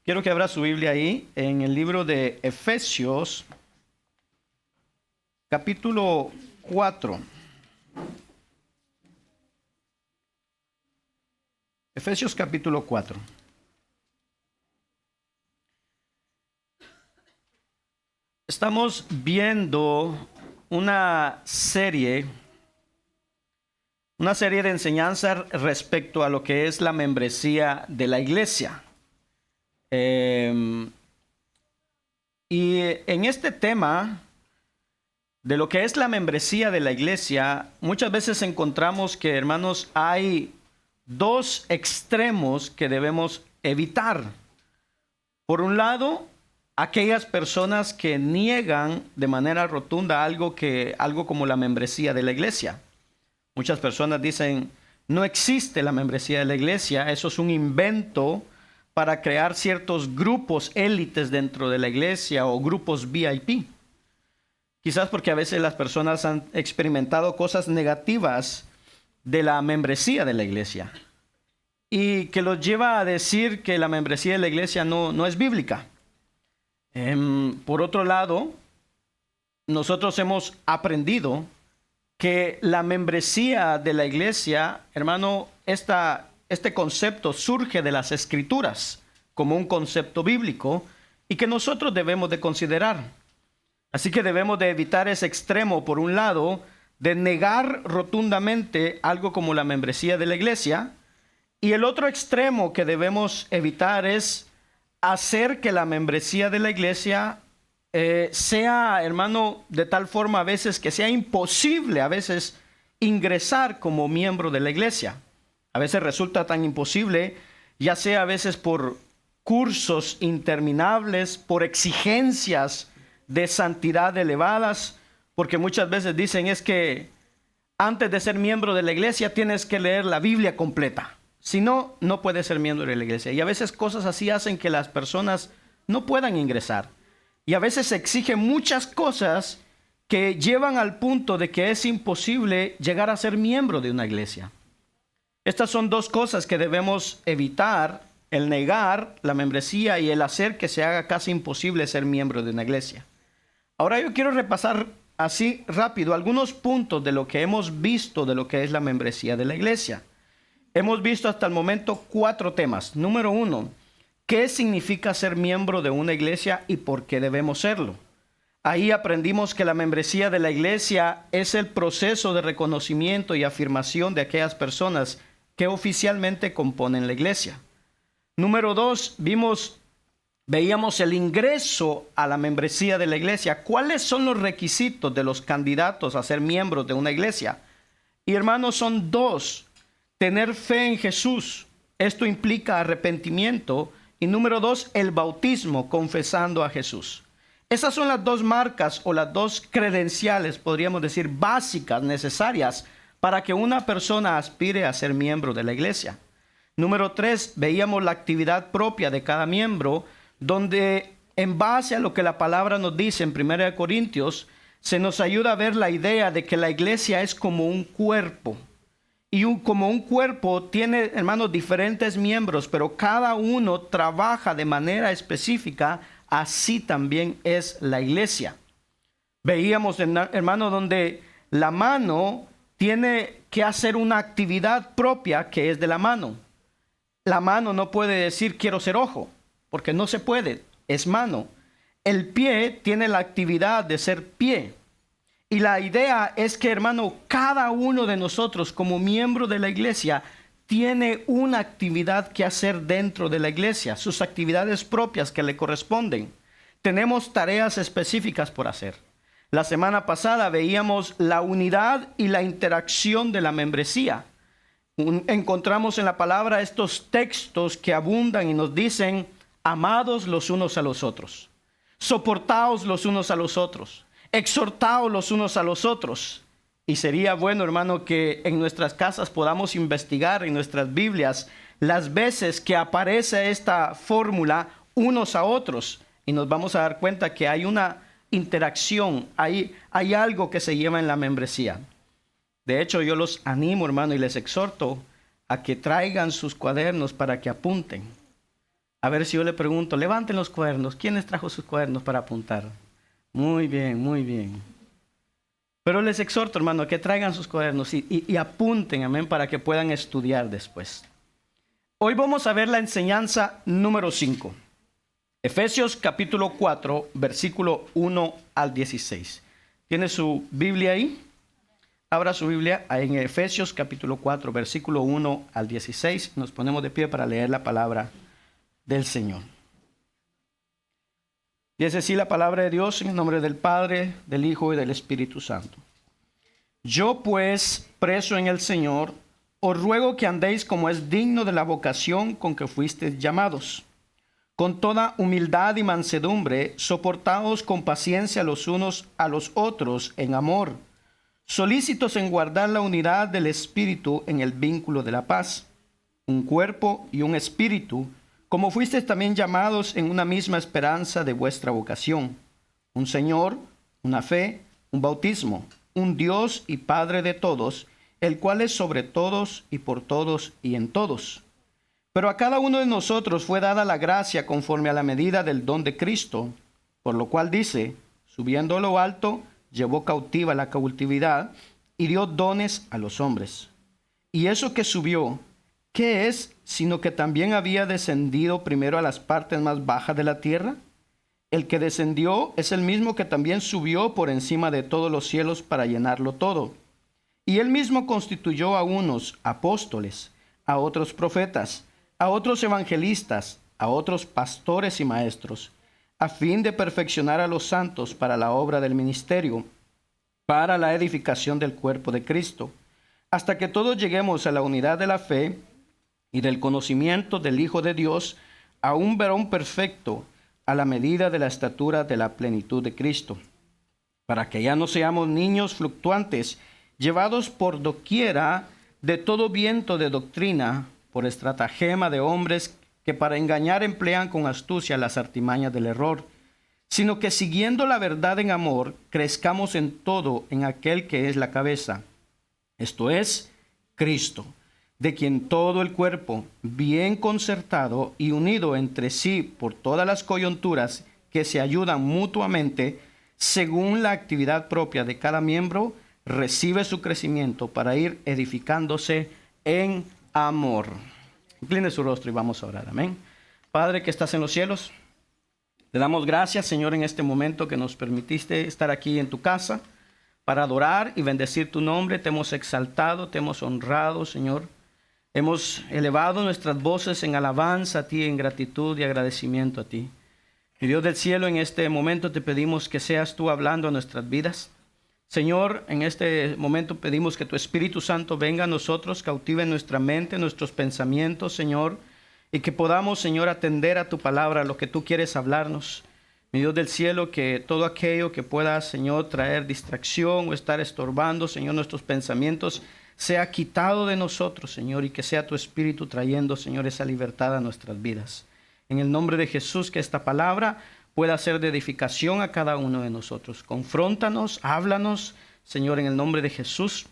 Quiero que abra su Biblia ahí en el libro de Efesios, capítulo 4. Efesios capítulo 4. Estamos viendo una serie de enseñanzas respecto a lo que es la membresía de la iglesia. Y en este tema de lo que es la membresía de la iglesia, muchas veces encontramos que, hermanos, hay dos extremos que debemos evitar. Por un lado, aquellas personas que niegan de manera rotunda algo como la membresía de la iglesia. Muchas personas dicen, no existe la membresía de la iglesia, eso es un invento para crear ciertos grupos élites dentro de la iglesia o grupos VIP. Quizás porque a veces las personas han experimentado cosas negativas de la membresía de la iglesia y que los lleva a decir que la membresía de la iglesia no es bíblica. Por otro lado, nosotros hemos aprendido que la membresía de la iglesia, hermano, este concepto surge de las Escrituras como un concepto bíblico y que nosotros debemos de considerar. Así que debemos de evitar ese extremo, por un lado, de negar rotundamente algo como la membresía de la iglesia, y el otro extremo que debemos evitar es hacer que la membresía de la iglesia sea, hermano, de tal forma a veces que sea imposible a veces ingresar como miembro de la iglesia. A veces resulta tan imposible, ya sea a veces por cursos interminables, por exigencias de santidad elevadas, porque muchas veces dicen es que antes de ser miembro de la iglesia tienes que leer la Biblia completa. Si no, no puedes ser miembro de la iglesia. Y a veces cosas así hacen que las personas no puedan ingresar. Y a veces se exigen muchas cosas que llevan al punto de que es imposible llegar a ser miembro de una iglesia. Estas son dos cosas que debemos evitar: el negar la membresía y el hacer que se haga casi imposible ser miembro de una iglesia. Ahora yo quiero repasar así rápido algunos puntos de lo que hemos visto de lo que es la membresía de la iglesia. Hemos visto hasta el momento 4 temas. Número 1, ¿qué significa ser miembro de una iglesia y por qué debemos serlo? Ahí aprendimos que la membresía de la iglesia es el proceso de reconocimiento y afirmación de aquellas personas que oficialmente componen la iglesia. Número 2, veíamos el ingreso a la membresía de la iglesia. ¿Cuáles son los requisitos de los candidatos a ser miembros de una iglesia? Y hermanos, son 2. Tener fe en Jesús. Esto implica arrepentimiento. Y número 2, el bautismo, confesando a Jesús. Esas son las 2 marcas o las 2 credenciales, podríamos decir, básicas, necesarias para que una persona aspire a ser miembro de la iglesia. Número 3, veíamos la actividad propia de cada miembro, donde en base a lo que la palabra nos dice en 1 Corintios, se nos ayuda a ver la idea de que la iglesia es como un cuerpo. Y como un cuerpo tiene, hermanos, diferentes miembros, pero cada uno trabaja de manera específica. Así también es la iglesia. Veíamos, hermano, donde la mano tiene que hacer una actividad propia que es de la mano. La mano no puede decir quiero ser ojo, porque no se puede, es mano. El pie tiene la actividad de ser pie. Y la idea es que, hermano, cada uno de nosotros como miembro de la iglesia tiene una actividad que hacer dentro de la iglesia, sus actividades propias que le corresponden. Tenemos tareas específicas por hacer. La semana pasada veíamos la unidad y la interacción de la membresía. Encontramos en la palabra estos textos que abundan y nos dicen: amados los unos a los otros, soportaos los unos a los otros, exhortaos los unos a los otros. Y sería bueno, hermano, que en nuestras casas podamos investigar en nuestras Biblias las veces que aparece esta fórmula unos a otros. Y nos vamos a dar cuenta que hay una interacción, hay algo que se lleva en la membresía. De hecho, yo los animo, hermano, y les exhorto a que traigan sus cuadernos para que apunten. A ver si yo le pregunto, levanten los cuadernos. ¿Quiénes trajo sus cuadernos para apuntar? Muy bien, muy bien. Pero les exhorto, hermano, a que traigan sus cuadernos y apunten, amén, para que puedan estudiar después. Hoy vamos a ver la enseñanza número 5. Efesios capítulo 4, versículo 1 al 16. ¿Tiene su Biblia ahí? Abra su Biblia en Efesios capítulo 4, versículo 1 al 16. Nos ponemos de pie para leer la palabra del Señor. Dice así la palabra de Dios en el nombre del Padre, del Hijo y del Espíritu Santo. Yo pues, preso en el Señor, os ruego que andéis como es digno de la vocación con que fuisteis llamados, con toda humildad y mansedumbre, soportaos con paciencia los unos a los otros en amor, solícitos en guardar la unidad del Espíritu en el vínculo de la paz, un cuerpo y un espíritu, como fuisteis también llamados en una misma esperanza de vuestra vocación, un Señor, una fe, un bautismo, un Dios y Padre de todos, el cual es sobre todos y por todos y en todos. Pero a cada uno de nosotros fue dada la gracia conforme a la medida del don de Cristo, por lo cual dice, subiendo a lo alto, llevó cautiva la cautividad y dio dones a los hombres. Y eso que subió, ¿qué es sino que también había descendido primero a las partes más bajas de la tierra? El que descendió es el mismo que también subió por encima de todos los cielos para llenarlo todo. Y él mismo constituyó a unos apóstoles, a otros profetas, a otros evangelistas, a otros pastores y maestros, a fin de perfeccionar a los santos para la obra del ministerio, para la edificación del cuerpo de Cristo, hasta que todos lleguemos a la unidad de la fe y del conocimiento del Hijo de Dios, a un varón perfecto, a la medida de la estatura de la plenitud de Cristo, para que ya no seamos niños fluctuantes, llevados por doquiera de todo viento de doctrina, por estratagema de hombres que para engañar emplean con astucia las artimañas del error, sino que siguiendo la verdad en amor, crezcamos en todo en aquel que es la cabeza, esto es, Cristo, de quien todo el cuerpo, bien concertado y unido entre sí por todas las coyunturas que se ayudan mutuamente, según la actividad propia de cada miembro, recibe su crecimiento para ir edificándose en amor. Incline su rostro y vamos a orar. Amén. Padre que estás en los cielos, te damos gracias, Señor, en este momento que nos permitiste estar aquí en tu casa para adorar y bendecir tu nombre. Te hemos exaltado, te hemos honrado, Señor. Hemos elevado nuestras voces en alabanza a ti, en gratitud y agradecimiento a ti. Mi Dios del cielo, en este momento te pedimos que seas tú hablando a nuestras vidas. Señor, en este momento pedimos que tu Espíritu Santo venga a nosotros, cautive nuestra mente, nuestros pensamientos, Señor, y que podamos, Señor, atender a tu palabra, a lo que tú quieres hablarnos. Mi Dios del cielo, que todo aquello que pueda, Señor, traer distracción o estar estorbando, Señor, nuestros pensamientos, sea quitado de nosotros, Señor, y que sea tu Espíritu trayendo, Señor, esa libertad a nuestras vidas. En el nombre de Jesús, que esta palabra pueda ser de edificación a cada uno de nosotros. Confróntanos, háblanos, Señor, en el nombre de Jesús.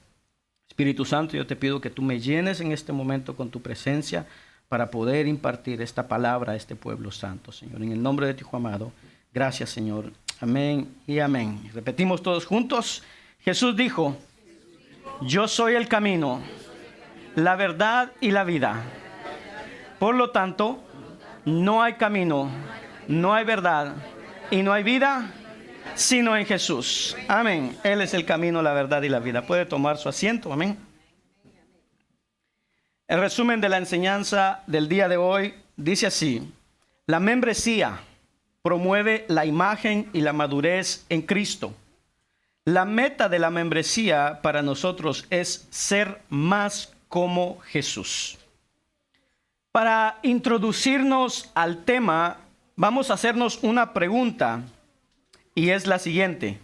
Espíritu Santo, yo te pido que tú me llenes en este momento con tu presencia para poder impartir esta palabra a este pueblo santo, Señor. En el nombre de tu Hijo amado, gracias, Señor. Amén y amén. Repetimos todos juntos. Jesús dijo, yo soy el camino, la verdad y la vida. Por lo tanto, no hay camino, no hay verdad y no hay vida sino en Jesús. Amén. Él es el camino, la verdad y la vida. Puede tomar su asiento. Amén. El resumen de la enseñanza del día de hoy dice así: la membresía promueve la imagen y la madurez en Cristo. La meta de la membresía para nosotros es ser más como Jesús. Para introducirnos al tema, vamos a hacernos una pregunta y es la siguiente: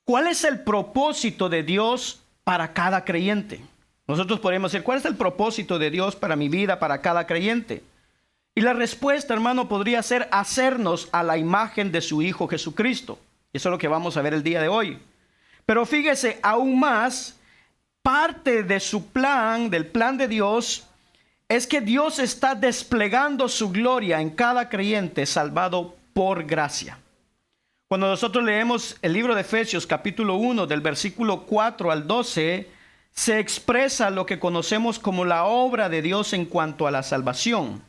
¿cuál es el propósito de Dios para cada creyente? Nosotros podemos decir, ¿cuál es el propósito de Dios para mi vida, para cada creyente? Y la respuesta, hermano, podría ser hacernos a la imagen de su Hijo Jesucristo. Eso es lo que vamos a ver el día de hoy. Pero fíjese, aún más, parte de su plan, del plan de Dios, es que Dios está desplegando su gloria en cada creyente salvado por gracia. Cuando nosotros leemos el libro de Efesios capítulo 1 del versículo 4 al 12, se expresa lo que conocemos como la obra de Dios en cuanto a la salvación.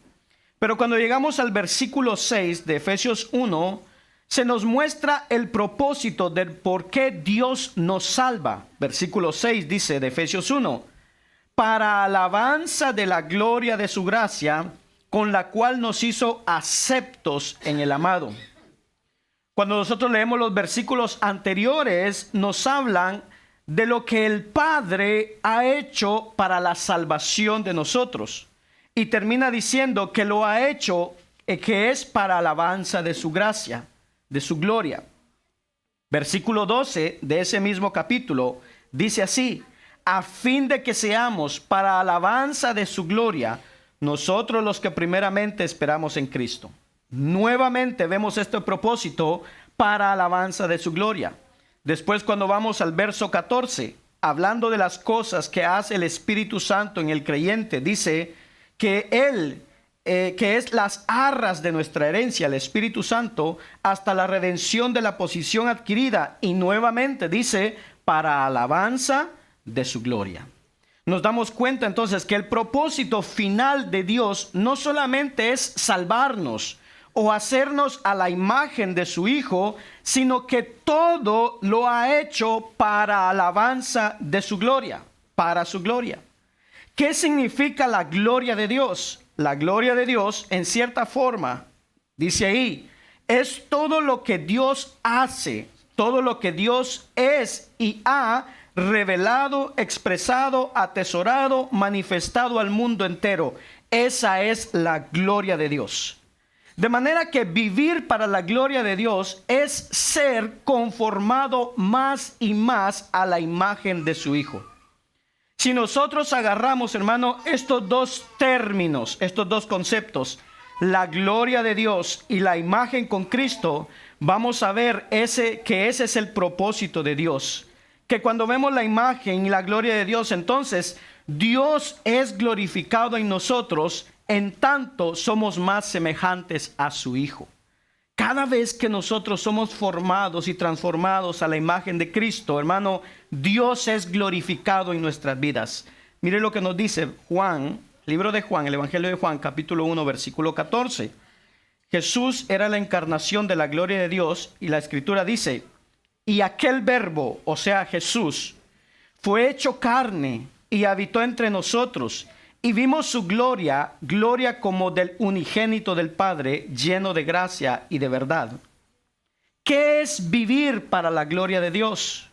Pero cuando llegamos al versículo 6 de Efesios 1, se nos muestra el propósito de por qué Dios nos salva. Versículo 6 dice de Efesios 1, para alabanza de la gloria de su gracia, con la cual nos hizo aceptos en el amado. Cuando nosotros leemos los versículos anteriores, nos hablan de lo que el Padre ha hecho para la salvación de nosotros. Y termina diciendo que lo ha hecho, que es para alabanza de su gracia, de su gloria. Versículo 12 de ese mismo capítulo dice así, a fin de que seamos para alabanza de su gloria, nosotros los que primeramente esperamos en Cristo. Nuevamente vemos este propósito para alabanza de su gloria. Después, cuando vamos al verso 14, hablando de las cosas que hace el Espíritu Santo en el creyente, dice que Él, que es las arras de nuestra herencia, el Espíritu Santo, hasta la redención de la posición adquirida. Y nuevamente dice, para alabanza de su gloria. Nos damos cuenta entonces que el propósito final de Dios no solamente es salvarnos o hacernos a la imagen de su Hijo, sino que todo lo ha hecho para alabanza de su gloria, para su gloria. ¿Qué significa la gloria de Dios? La gloria de Dios, en cierta forma, dice ahí, es todo lo que Dios hace, todo lo que Dios es y ha revelado, expresado, atesorado, manifestado al mundo entero. Esa es la gloria de Dios. De manera que vivir para la gloria de Dios es ser conformado más y más a la imagen de su Hijo. Si nosotros agarramos, hermano, estos dos términos, estos dos conceptos, la gloria de Dios y la imagen con Cristo, vamos a ver que ese es el propósito de Dios. Que cuando vemos la imagen y la gloria de Dios, entonces Dios es glorificado en nosotros, en tanto somos más semejantes a su Hijo. Cada vez que nosotros somos formados y transformados a la imagen de Cristo, hermano, Dios es glorificado en nuestras vidas. Mire lo que nos dice Juan, libro de Juan, el Evangelio de Juan, capítulo 1, versículo 14. Jesús era la encarnación de la gloria de Dios y la Escritura dice, y aquel verbo, o sea Jesús, fue hecho carne y habitó entre nosotros. Y vimos su gloria, gloria como del unigénito del Padre, lleno de gracia y de verdad. ¿Qué es vivir para la gloria de Dios?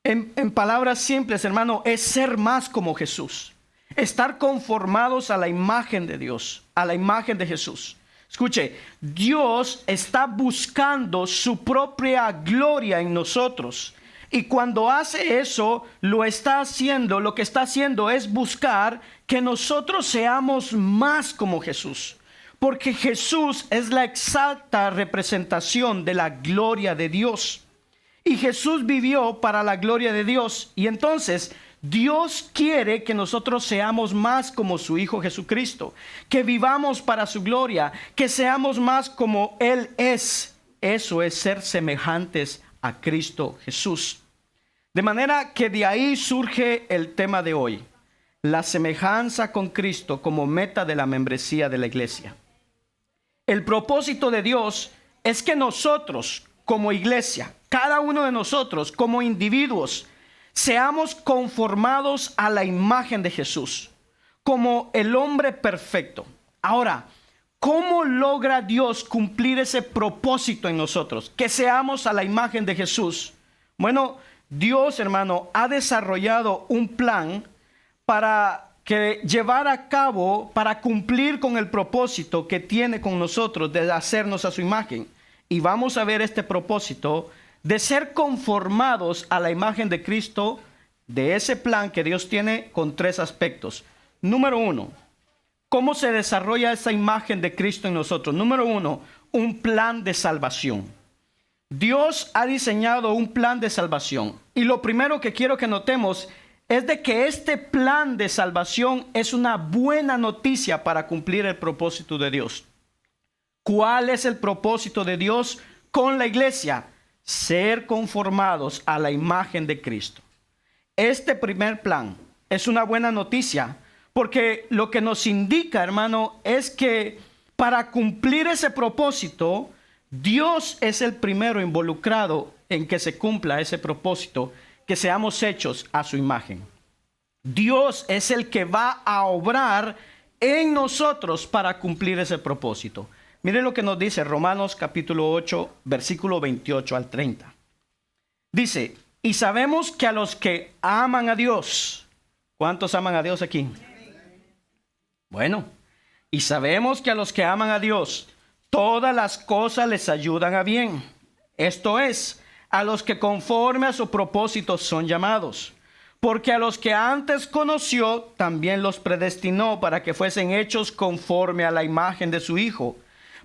En palabras simples, hermano, es ser más como Jesús. Estar conformados a la imagen de Dios, a la imagen de Jesús. Escuche, Dios está buscando su propia gloria en nosotros. Y cuando hace eso, lo que está haciendo es buscar que nosotros seamos más como Jesús. Porque Jesús es la exacta representación de la gloria de Dios. Y Jesús vivió para la gloria de Dios. Y entonces Dios quiere que nosotros seamos más como su Hijo Jesucristo. Que vivamos para su gloria. Que seamos más como Él es. Eso es ser semejantes a Cristo Jesús. De manera que de ahí surge el tema de hoy, la semejanza con Cristo como meta de la membresía de la iglesia. El propósito de Dios es que nosotros como iglesia, cada uno de nosotros como individuos, seamos conformados a la imagen de Jesús, como el hombre perfecto. Ahora, ¿cómo logra Dios cumplir ese propósito en nosotros? Que seamos a la imagen de Jesús. Bueno, Dios, hermano, ha desarrollado un plan para llevar a cabo, para cumplir con el propósito que tiene con nosotros de hacernos a su imagen. Y vamos a ver este propósito de ser conformados a la imagen de Cristo, de ese plan que Dios tiene con tres aspectos. Número uno, ¿cómo se desarrolla esa imagen de Cristo en nosotros? Número uno, un plan de salvación. Dios ha diseñado un plan de salvación. Y lo primero que quiero que notemos es de que este plan de salvación es una buena noticia para cumplir el propósito de Dios. ¿Cuál es el propósito de Dios con la iglesia? Ser conformados a la imagen de Cristo. Este primer plan es una buena noticia porque lo que nos indica, hermano, es que para cumplir ese propósito, Dios es el primero involucrado en que se cumpla ese propósito, que seamos hechos a su imagen. Dios es el que va a obrar en nosotros para cumplir ese propósito. Miren lo que nos dice Romanos capítulo 8, versículo 28 al 30. Dice, y sabemos que a los que aman a Dios, ¿cuántos aman a Dios aquí? Bueno, y sabemos que a los que aman a Dios, todas las cosas les ayudan a bien. Esto es, a los que conforme a su propósito son llamados. Porque a los que antes conoció, también los predestinó para que fuesen hechos conforme a la imagen de su Hijo,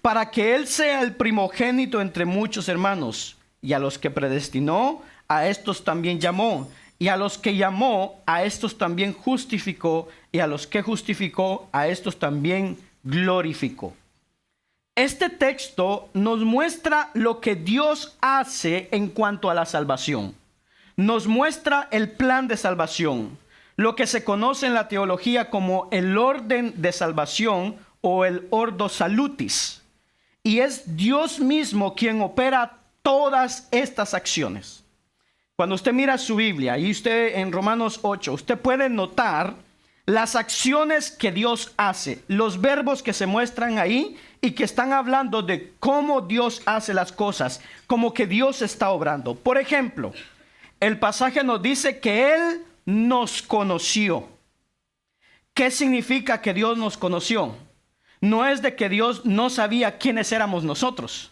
para que Él sea el primogénito entre muchos hermanos. Y a los que predestinó, a estos también llamó. Y a los que llamó, a estos también justificó. Y a los que justificó, a estos también glorificó. Este texto nos muestra lo que Dios hace en cuanto a la salvación. Nos muestra el plan de salvación, lo que se conoce en la teología como el orden de salvación o el ordo salutis. Y es Dios mismo quien opera todas estas acciones. Cuando usted mira su Biblia y usted en Romanos 8, usted puede notar las acciones que Dios hace, los verbos que se muestran ahí y que están hablando de cómo Dios hace las cosas, como que Dios está obrando. Por ejemplo, el pasaje nos dice que Él nos conoció. ¿Qué significa que Dios nos conoció? No es de que Dios no sabía quiénes éramos nosotros,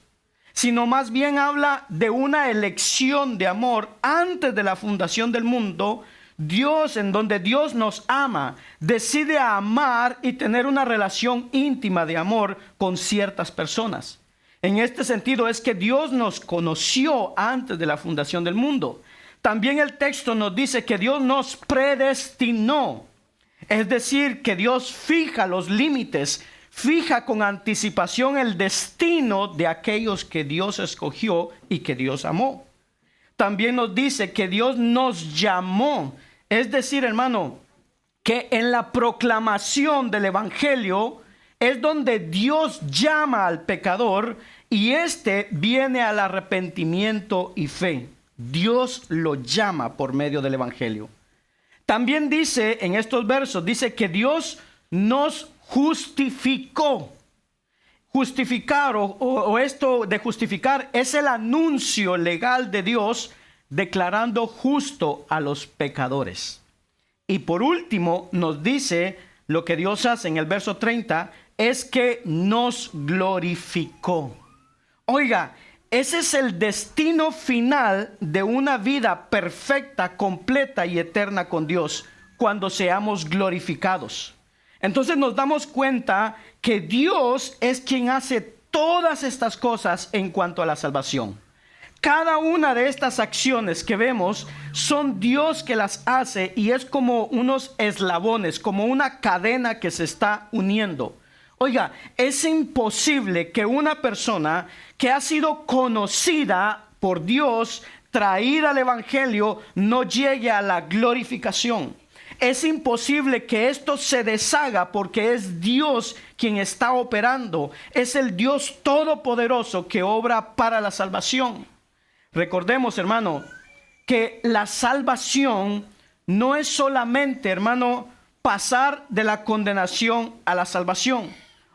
sino más bien habla de una elección de amor antes de la fundación del mundo. Dios, en donde Dios nos ama, decide amar y tener una relación íntima de amor con ciertas personas. En este sentido es que Dios nos conoció antes de la fundación del mundo. También el texto nos dice que Dios nos predestinó. Es decir, que Dios fija los límites, fija con anticipación el destino de aquellos que Dios escogió y que Dios amó. También nos dice que Dios nos llamó. Es decir, hermano, que en la proclamación del evangelio es donde Dios llama al pecador y éste viene al arrepentimiento y fe. Dios lo llama por medio del evangelio. También dice en estos versos, dice que Dios nos justificó. Justificar o esto de justificar es el anuncio legal de Dios declarando justo a los pecadores. Y por último nos dice lo que Dios hace en el verso 30 es que nos glorificó. Oiga, ese es el destino final de una vida perfecta, completa y eterna con Dios, cuando seamos glorificados. Entonces nos damos cuenta que Dios es quien hace todas estas cosas en cuanto a la salvación. Cada una de estas acciones que vemos son Dios que las hace y es como unos eslabones, como una cadena que se está uniendo. Oiga, es imposible que una persona que ha sido conocida por Dios, traída al evangelio, no llegue a la glorificación. Es imposible que esto se deshaga porque es Dios quien está operando. Es el Dios todopoderoso que obra para la salvación. Recordemos, hermano, que la salvación no es solamente, hermano, pasar de la condenación a la salvación,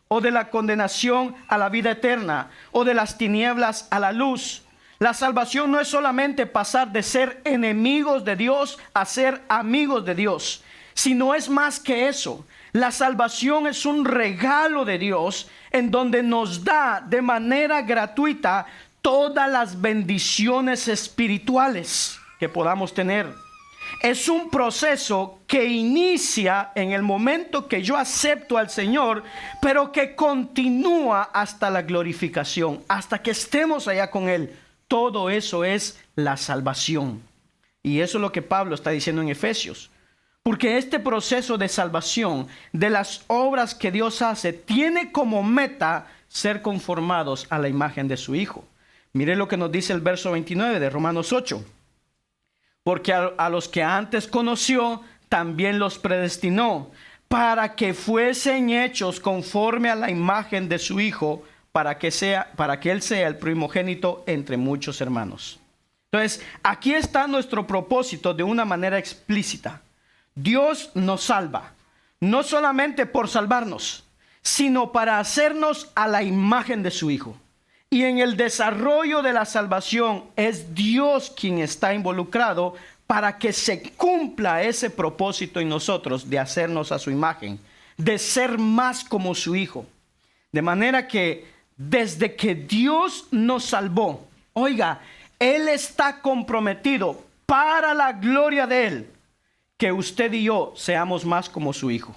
o de la condenación a la vida eterna, o de las tinieblas a la luz. La salvación no es solamente pasar de ser enemigos de Dios a ser amigos de Dios, sino es más que eso. La salvación es un regalo de Dios en donde nos da de manera gratuita todas las bendiciones espirituales que podamos tener. Es un proceso que inicia en el momento que yo acepto al Señor, pero que continúa hasta la glorificación, hasta que estemos allá con Él. Todo eso es la salvación. Y eso es lo que Pablo está diciendo en Efesios. Porque este proceso de salvación, de las obras que Dios hace, tiene como meta ser conformados a la imagen de su Hijo. Mire lo que nos dice el verso 29 de Romanos 8. Porque a los que antes conoció, también los predestinó, para que fuesen hechos conforme a la imagen de su Hijo, para que Él sea el primogénito entre muchos hermanos. Entonces, aquí está nuestro propósito de una manera explícita. Dios nos salva, no solamente por salvarnos, sino para hacernos a la imagen de su Hijo. Y en el desarrollo de la salvación es Dios quien está involucrado para que se cumpla ese propósito en nosotros de hacernos a su imagen, de ser más como su Hijo. De manera que desde que Dios nos salvó, oiga, Él está comprometido para la gloria de Él, que usted y yo seamos más como su Hijo.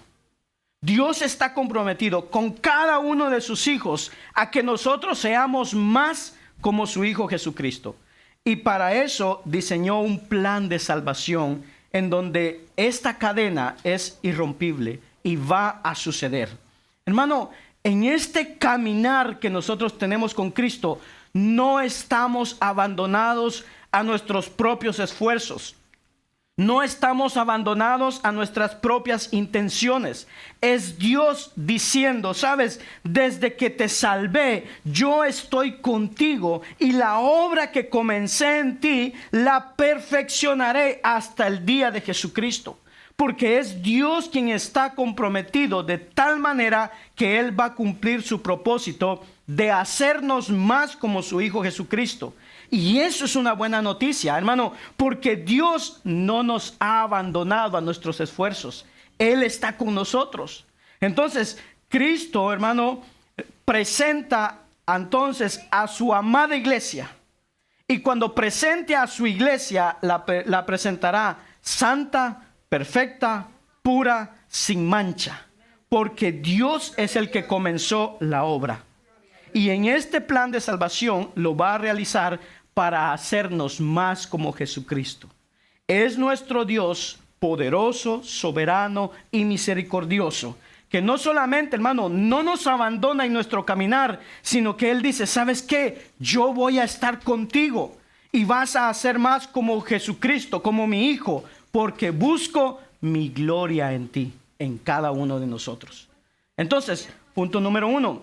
Dios está comprometido con cada uno de sus hijos a que nosotros seamos más como su Hijo Jesucristo. Y para eso diseñó un plan de salvación en donde esta cadena es irrompible y va a suceder. Hermano, en este caminar que nosotros tenemos con Cristo, no estamos abandonados a nuestros propios esfuerzos. No estamos abandonados a nuestras propias intenciones. Es Dios diciendo, sabes, desde que te salvé, yo estoy contigo y la obra que comencé en ti la perfeccionaré hasta el día de Jesucristo. Porque es Dios quien está comprometido de tal manera que Él va a cumplir su propósito de hacernos más como su Hijo Jesucristo. Y eso es una buena noticia, hermano, porque Dios no nos ha abandonado a nuestros esfuerzos. Él está con nosotros. Entonces, Cristo, hermano, presenta entonces a su amada iglesia. Y cuando presente a su iglesia, la presentará santa, perfecta, pura, sin mancha. Porque Dios es el que comenzó la obra. Y en este plan de salvación lo va a realizar para hacernos más como Jesucristo. Es nuestro Dios poderoso, soberano y misericordioso, que no solamente, hermano, no nos abandona en nuestro caminar, sino que Él dice, ¿sabes qué? Yo voy a estar contigo y vas a hacer más como Jesucristo, como mi Hijo, porque busco mi gloria en ti, en cada uno de nosotros. Entonces, punto número 1,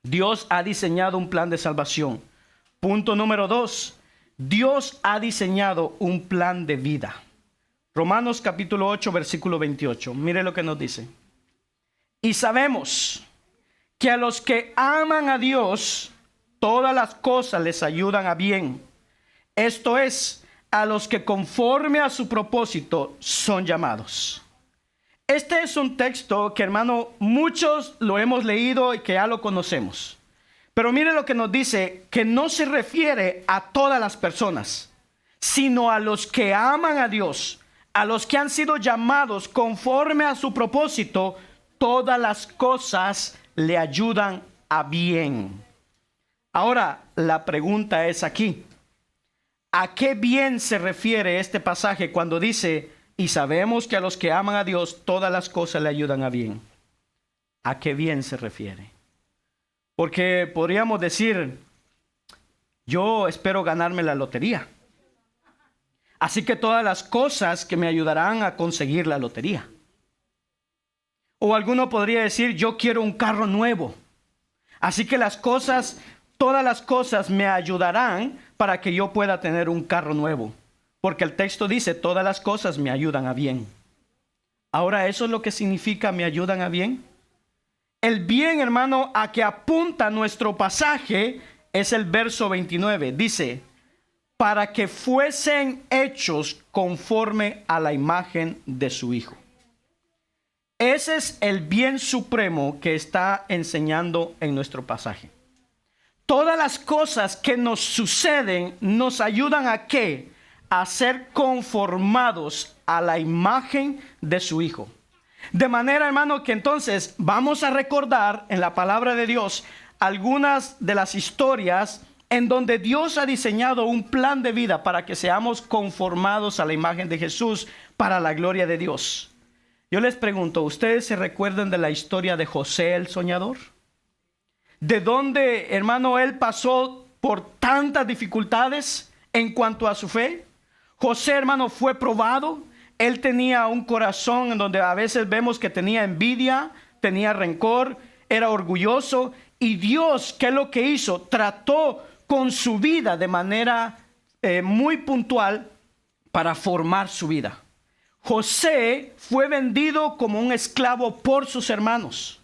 Dios ha diseñado un plan de salvación. Punto número 2, Dios ha diseñado un plan de vida. Romanos capítulo 8, versículo 28. Mire lo que nos dice. Y sabemos que a los que aman a Dios, todas las cosas les ayudan a bien. Esto es, a los que conforme a su propósito son llamados. Este es un texto que, hermano, muchos lo hemos leído y que ya lo conocemos. Pero mire lo que nos dice, que no se refiere a todas las personas, sino a los que aman a Dios, a los que han sido llamados conforme a su propósito, todas las cosas le ayudan a bien. Ahora, la pregunta es aquí, ¿a qué bien se refiere este pasaje cuando dice, y sabemos que a los que aman a Dios, todas las cosas le ayudan a bien? ¿A qué bien se refiere? Porque podríamos decir, yo espero ganarme la lotería. Así que todas las cosas que me ayudarán a conseguir la lotería. O alguno podría decir, yo quiero un carro nuevo. Así que todas las cosas me ayudarán para que yo pueda tener un carro nuevo. Porque el texto dice, todas las cosas me ayudan a bien. Ahora, ¿eso es lo que significa me ayudan a bien? El bien, hermano, a que apunta nuestro pasaje es el verso 29. Dice, para que fuesen hechos conforme a la imagen de su Hijo. Ese es el bien supremo que está enseñando en nuestro pasaje. Todas las cosas que nos suceden nos ayudan a ¿qué? A ser conformados a la imagen de su Hijo. De manera, hermano, que entonces vamos a recordar en la palabra de Dios algunas de las historias en donde Dios ha diseñado un plan de vida para que seamos conformados a la imagen de Jesús, para la gloria de Dios. Yo les pregunto, ¿ustedes se recuerdan de la historia de José el soñador? ¿De dónde, hermano, él pasó por tantas dificultades en cuanto a su fe? José, hermano, fue probado. Él tenía un corazón en donde a veces vemos que tenía envidia, tenía rencor, era orgulloso. Y Dios, ¿qué es lo que hizo? Trató con su vida de manera muy puntual para formar su vida. José fue vendido como un esclavo por sus hermanos.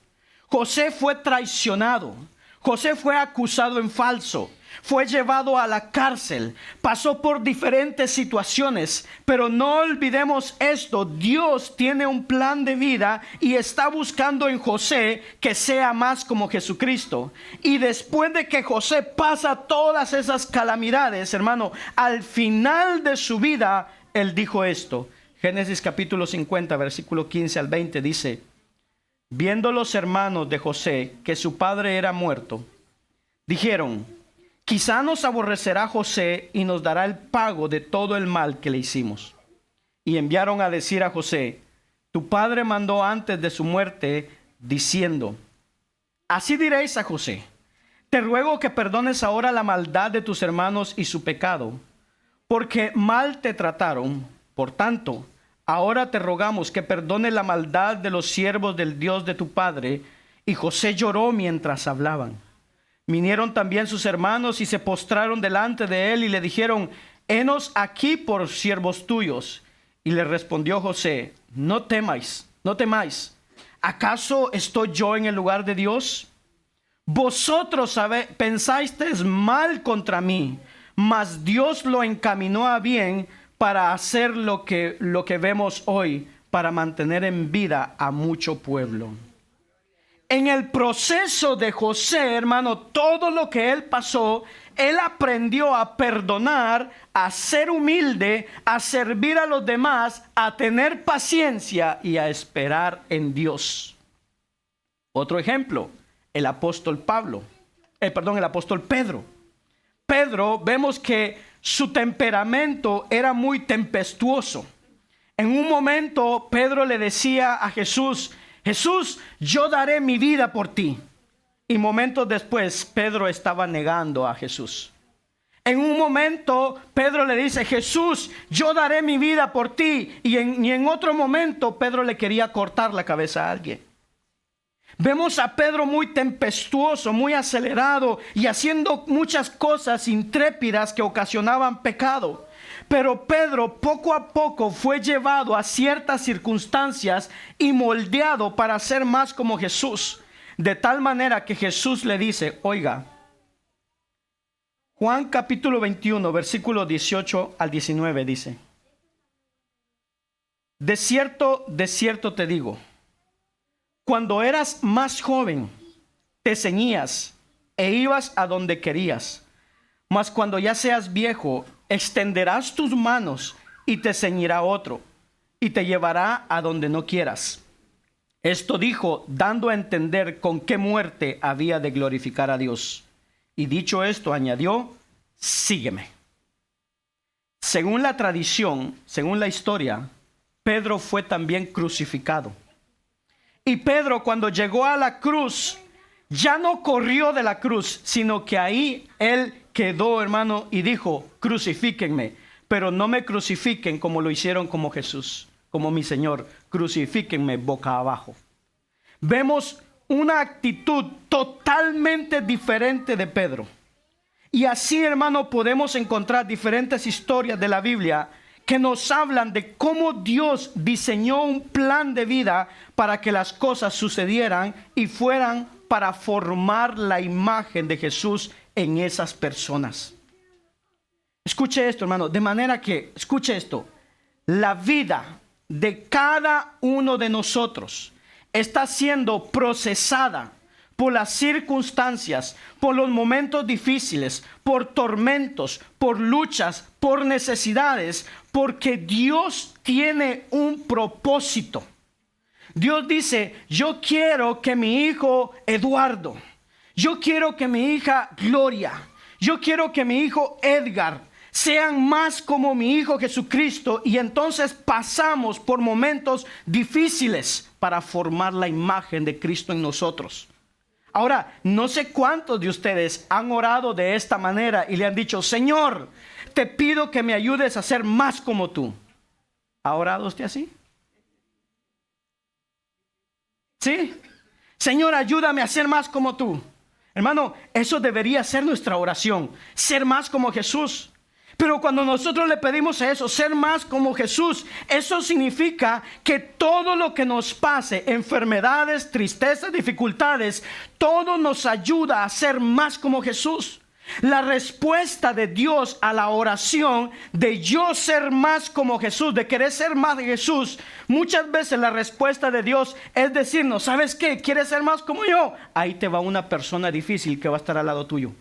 José fue traicionado. José fue acusado en falso. Fue llevado a la cárcel. Pasó por diferentes situaciones. Pero no olvidemos esto. Dios tiene un plan de vida y está buscando en José que sea más como Jesucristo. Y después de que José pasa todas esas calamidades, hermano, al final de su vida, él dijo esto. Génesis capítulo 50, versículo 15 al 20 dice: viendo los hermanos de José que su padre era muerto, dijeron: quizá nos aborrecerá José y nos dará el pago de todo el mal que le hicimos. Y enviaron a decir a José: tu padre mandó antes de su muerte, diciendo: así diréis a José, te ruego que perdones ahora la maldad de tus hermanos y su pecado, porque mal te trataron. Por tanto, ahora te rogamos que perdone la maldad de los siervos del Dios de tu padre. Y José lloró mientras hablaban. Vinieron también sus hermanos y se postraron delante de él y le dijeron: henos aquí por siervos tuyos. Y le respondió José: no temáis. ¿Acaso estoy yo en el lugar de Dios? Vosotros pensáis mal contra mí, mas Dios lo encaminó a bien para hacer lo que vemos hoy, para mantener en vida a mucho pueblo. En el proceso de José, hermano, todo lo que él pasó, él aprendió a perdonar, a ser humilde, a servir a los demás, a tener paciencia y a esperar en Dios. Otro ejemplo, el apóstol Pedro. Pedro, vemos que su temperamento era muy tempestuoso. En un momento, Pedro le decía a Jesús: Jesús, yo daré mi vida por ti. Y momentos después, Pedro estaba negando a Jesús. En un momento, Pedro le dice: Jesús, yo daré mi vida por ti. Y en otro momento, Pedro le quería cortar la cabeza a alguien. Vemos a Pedro muy tempestuoso, muy acelerado y haciendo muchas cosas intrépidas que ocasionaban pecado. Pero Pedro poco a poco fue llevado a ciertas circunstancias y moldeado para ser más como Jesús. De tal manera que Jesús le dice: oiga, Juan capítulo 21, versículo 18 al 19 dice: de cierto te digo, cuando eras más joven, te ceñías e ibas a donde querías. Mas cuando ya seas viejo, extenderás tus manos y te ceñirá otro, y te llevará a donde no quieras. Esto dijo, dando a entender con qué muerte había de glorificar a Dios. Y dicho esto, añadió: sígueme. Según la tradición, según la historia, Pedro fue también crucificado. Y Pedro, cuando llegó a la cruz, ya no corrió de la cruz, sino que ahí él quedó, hermano, y dijo: crucifíquenme, pero no me crucifiquen como lo hicieron como Jesús, como mi Señor, crucifíquenme boca abajo. Vemos una actitud totalmente diferente de Pedro. Y así, hermano, podemos encontrar diferentes historias de la Biblia que nos hablan de cómo Dios diseñó un plan de vida para que las cosas sucedieran y fueran para formar la imagen de Jesús en esas personas. Escuche esto, hermano, de manera que, escuche esto, la vida de cada uno de nosotros está siendo procesada por las circunstancias, por los momentos difíciles, por tormentos, por luchas, por necesidades, porque Dios tiene un propósito. Dios dice: yo quiero que mi hijo Eduardo, yo quiero que mi hija Gloria, yo quiero que mi hijo Edgar sean más como mi Hijo Jesucristo, y entonces pasamos por momentos difíciles para formar la imagen de Cristo en nosotros. Ahora, no sé cuántos de ustedes han orado de esta manera y le han dicho: Señor, te pido que me ayudes a ser más como tú. ¿Ha orado usted así? ¿Sí? Señor, ayúdame a ser más como tú. Hermano, eso debería ser nuestra oración, ser más como Jesús. Pero cuando nosotros le pedimos eso, ser más como Jesús, eso significa que todo lo que nos pase, enfermedades, tristezas, dificultades, todo nos ayuda a ser más como Jesús. La respuesta de Dios a la oración de yo ser más como Jesús, de querer ser más de Jesús, muchas veces la respuesta de Dios es decirnos: ¿sabes qué? ¿Quieres ser más como yo? Ahí te va una persona difícil que va a estar al lado tuyo.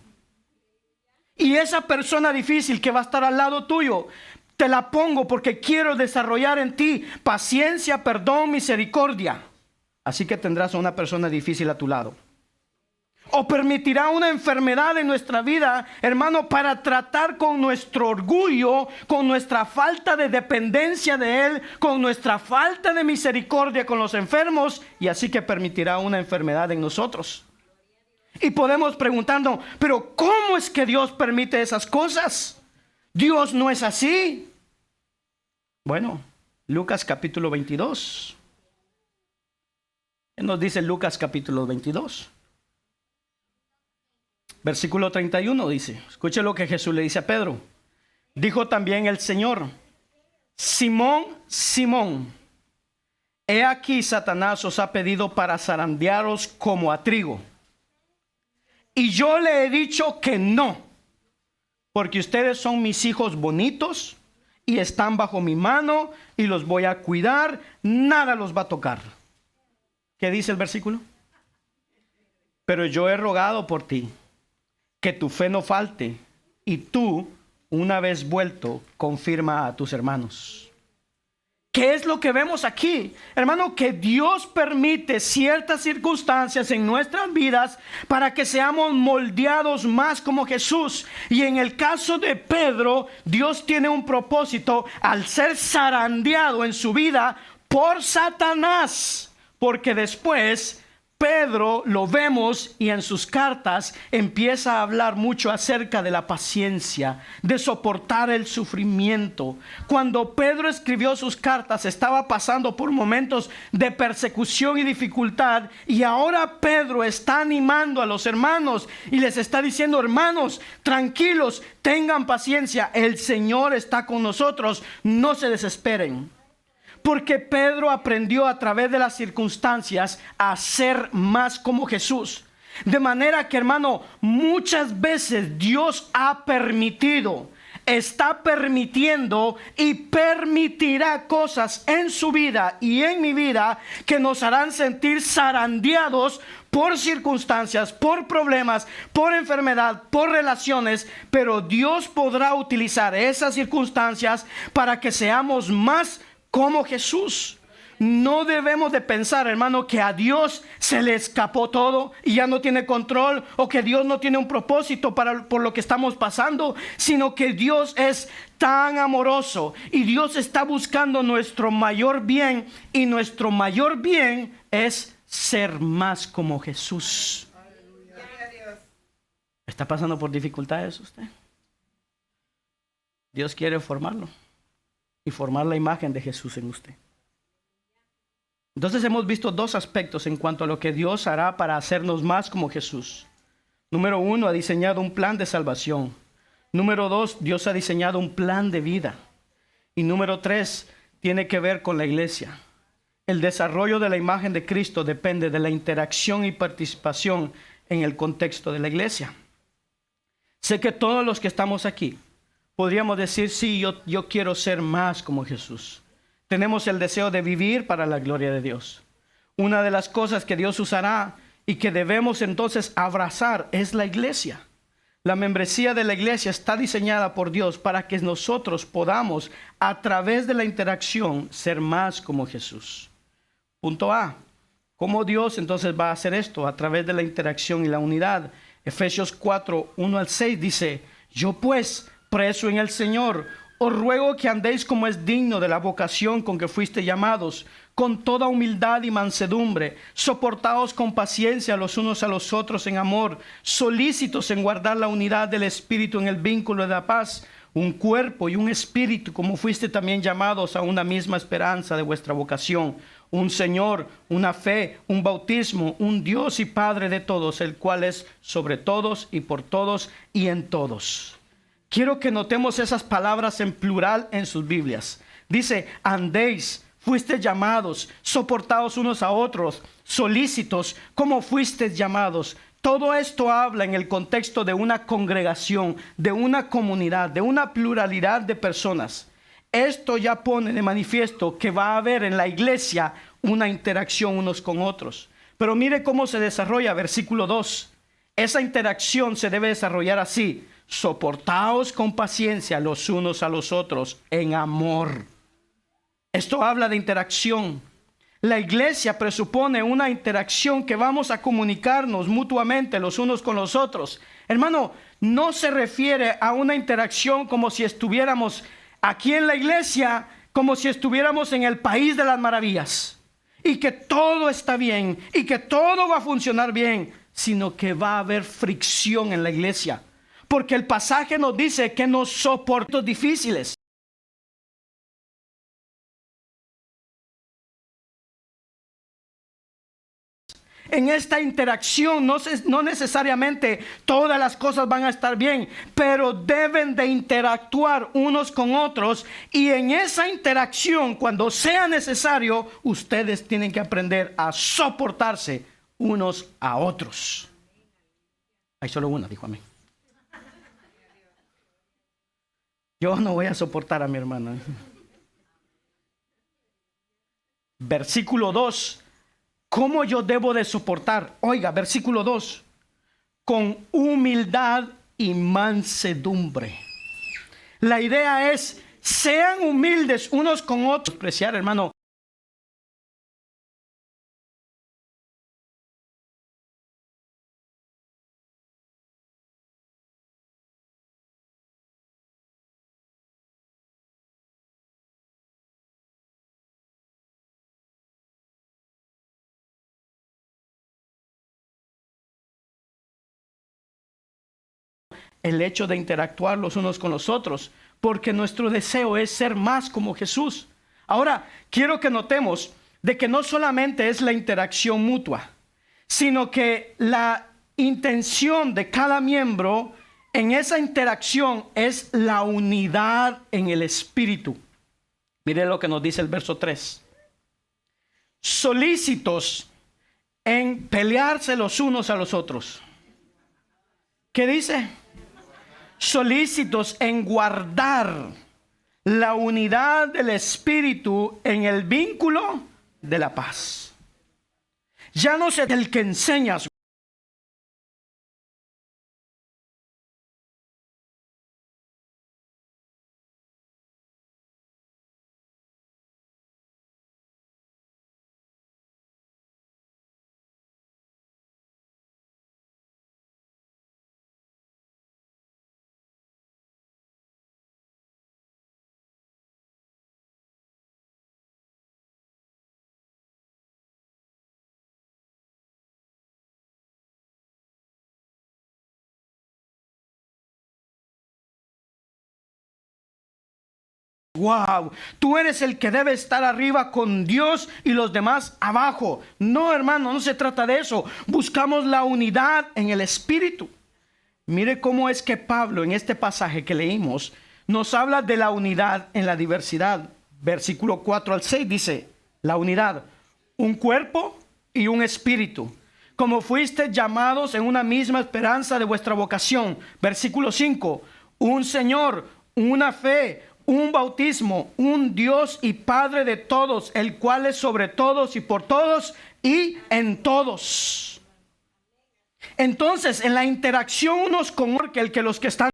Y esa persona difícil que va a estar al lado tuyo, te la pongo porque quiero desarrollar en ti paciencia, perdón, misericordia. Así que tendrás a una persona difícil a tu lado. O permitirá una enfermedad en nuestra vida, hermano, para tratar con nuestro orgullo, con nuestra falta de dependencia de Él, con nuestra falta de misericordia con los enfermos, y así que permitirá una enfermedad en nosotros. Y podemos preguntarnos: pero ¿cómo es que Dios permite esas cosas? Dios no es así. Bueno, Lucas capítulo 22. ¿Qué nos dice Lucas capítulo 22? Versículo 31 dice, escuche lo que Jesús le dice a Pedro. Dijo también el Señor: Simón, Simón, he aquí Satanás os ha pedido para zarandearos como a trigo. Y yo le he dicho que no, porque ustedes son mis hijos bonitos y están bajo mi mano y los voy a cuidar, nada los va a tocar. ¿Qué dice el versículo? Pero yo he rogado por ti, que tu fe no falte, y tú, una vez vuelto, confirma a tus hermanos. ¿Qué es lo que vemos aquí? Hermano, que Dios permite ciertas circunstancias en nuestras vidas para que seamos moldeados más como Jesús. Y en el caso de Pedro, Dios tiene un propósito al ser zarandeado en su vida por Satanás. Porque después Pedro lo vemos y en sus cartas empieza a hablar mucho acerca de la paciencia, de soportar el sufrimiento. Cuando Pedro escribió sus cartas estaba pasando por momentos de persecución y dificultad, y ahora Pedro está animando a los hermanos y les está diciendo: hermanos, tranquilos, tengan paciencia, el Señor está con nosotros, no se desesperen. Porque Pedro aprendió a través de las circunstancias a ser más como Jesús. De manera que, hermano, muchas veces Dios ha permitido, está permitiendo y permitirá cosas en su vida y en mi vida que nos harán sentir zarandeados por circunstancias, por problemas, por enfermedad, por relaciones. Pero Dios podrá utilizar esas circunstancias para que seamos más como Jesús. No debemos de pensar, hermano, que a Dios se le escapó todo y ya no tiene control, o que Dios no tiene un propósito por lo que estamos pasando, sino que Dios es tan amoroso y Dios está buscando nuestro mayor bien, y nuestro mayor bien es ser más como Jesús. ¿Está pasando por dificultades usted? Dios quiere formarlo y formar la imagen de Jesús en usted. Entonces hemos visto dos aspectos en cuanto a lo que Dios hará para hacernos más como Jesús. Número 1, ha diseñado un plan de salvación. Número 2, Dios ha diseñado un plan de vida. Y número 3, tiene que ver con la iglesia. El desarrollo de la imagen de Cristo depende de la interacción y participación en el contexto de la iglesia. Sé que todos los que estamos aquí podríamos decir: sí, yo quiero ser más como Jesús. Tenemos el deseo de vivir para la gloria de Dios. Una de las cosas que Dios usará y que debemos entonces abrazar es la iglesia. La membresía de la iglesia está diseñada por Dios para que nosotros podamos, a través de la interacción, ser más como Jesús. Punto A. ¿Cómo Dios entonces va a hacer esto? A través de la interacción y la unidad. Efesios 4, 1 al 6 dice: yo pues, preso en el Señor, os ruego que andéis como es digno de la vocación con que fuiste llamados, con toda humildad y mansedumbre, soportaos con paciencia los unos a los otros en amor, solícitos en guardar la unidad del Espíritu en el vínculo de la paz, un cuerpo y un espíritu, como fuiste también llamados a una misma esperanza de vuestra vocación, un Señor, una fe, un bautismo, un Dios y Padre de todos, el cual es sobre todos y por todos y en todos. Quiero que notemos esas palabras en plural en sus Biblias. Dice, andéis, fuisteis llamados, soportaos unos a otros, solícitos, como fuisteis llamados. Todo esto habla en el contexto de una congregación, de una comunidad, de una pluralidad de personas. Esto ya pone de manifiesto que va a haber en la iglesia una interacción unos con otros. Pero mire cómo se desarrolla, versículo 2. Esa interacción se debe desarrollar así. Soportaos con paciencia los unos a los otros en amor. Esto habla de interacción. La iglesia presupone una interacción que vamos a comunicarnos mutuamente los unos con los otros. Hermano, no se refiere a una interacción como si estuviéramos aquí en la iglesia, como si estuviéramos en el país de las maravillas y que todo está bien y que todo va a funcionar bien, sino que va a haber fricción en la iglesia. Porque el pasaje nos dice que nos soportamos difíciles. En esta interacción no necesariamente todas las cosas van a estar bien, pero deben de interactuar unos con otros, y en esa interacción, cuando sea necesario, ustedes tienen que aprender a soportarse unos a otros. Hay solo una, dijo amén. Yo no voy a soportar a mi hermana. Versículo 2. ¿Cómo yo debo de soportar? Oiga, versículo 2. Con humildad y mansedumbre. La idea es, sean humildes unos con otros. Apreciar, hermano. El hecho de interactuar los unos con los otros, porque nuestro deseo es ser más como Jesús. Ahora, quiero que notemos de que no solamente es la interacción mutua, sino que la intención de cada miembro en esa interacción es la unidad en el espíritu. Mire lo que nos dice el verso 3. Solícitos en pelearse los unos a los otros. ¿Qué dice? Solícitos en guardar la unidad del espíritu en el vínculo de la paz. Ya no es el que enseña. Wow, tú eres el que debe estar arriba con Dios y los demás abajo. No, hermano, no se trata de eso. Buscamos la unidad en el espíritu. Mire cómo es que Pablo en este pasaje que leímos nos habla de la unidad en la diversidad. Versículo 4 al 6 dice, la unidad, un cuerpo y un espíritu, como fuiste llamados en una misma esperanza de vuestra vocación. Versículo 5, un Señor, una fe, un bautismo, un Dios y Padre de todos, el cual es sobre todos y por todos y en todos. Entonces, en la interacción unos con otros, el que los que están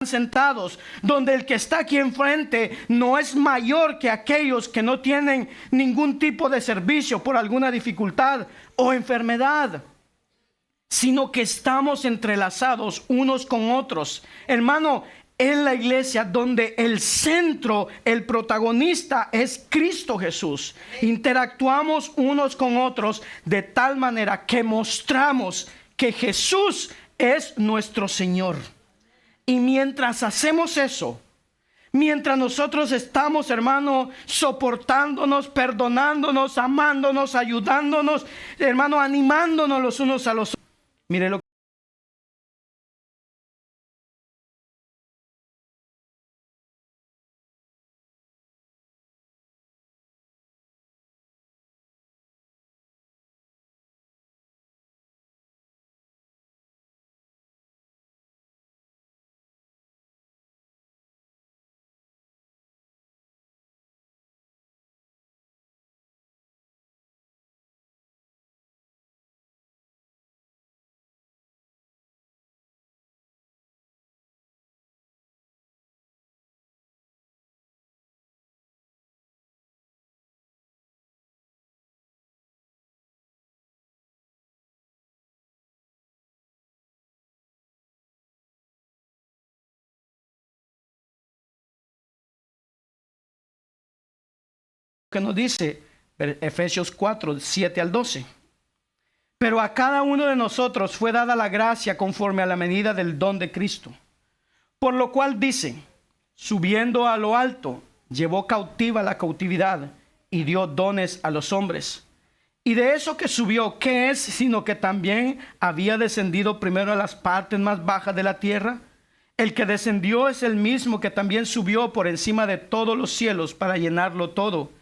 sentados, donde el que está aquí enfrente no es mayor que aquellos que no tienen ningún tipo de servicio por alguna dificultad o enfermedad, sino que estamos entrelazados unos con otros. Hermano, en la iglesia donde el centro, el protagonista es Cristo Jesús. Interactuamos unos con otros de tal manera que mostramos que Jesús es nuestro Señor. Y mientras hacemos eso, mientras nosotros estamos, hermano, soportándonos, perdonándonos, amándonos, ayudándonos, hermano, animándonos los unos a los otros. Mire lo que nos dice Efesios 4, 7 al 12. Pero a cada uno de nosotros fue dada la gracia conforme a la medida del don de Cristo. Por lo cual dice, subiendo a lo alto, llevó cautiva la cautividad y dio dones a los hombres. Y de eso que subió, ¿qué es? Sino que también había descendido primero a las partes más bajas de la tierra. El que descendió es el mismo que también subió por encima de todos los cielos para llenarlo todo.